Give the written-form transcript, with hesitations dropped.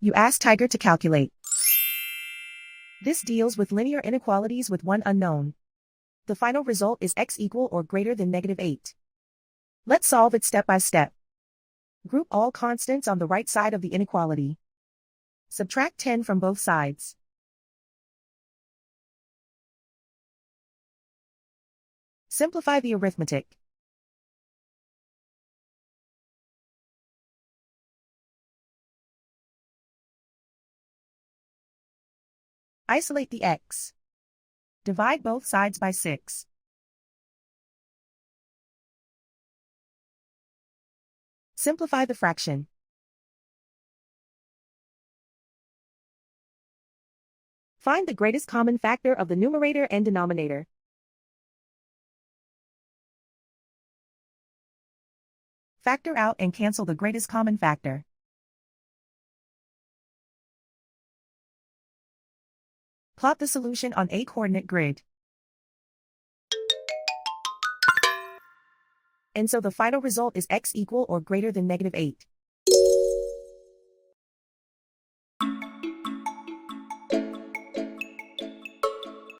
You ask Tiger to calculate. This deals with linear inequalities with one unknown. The final result is x equal or greater than -8. Let's solve it step by step. Group all constants on the right side of the inequality. Subtract 10 from both sides. Simplify the arithmetic. Isolate the x. Divide both sides by 6. Simplify the fraction. Find the greatest common factor of the numerator and denominator. Factor out and cancel the greatest common factor. Plot the solution on a coordinate grid. And so the final result is x equal or greater than -8.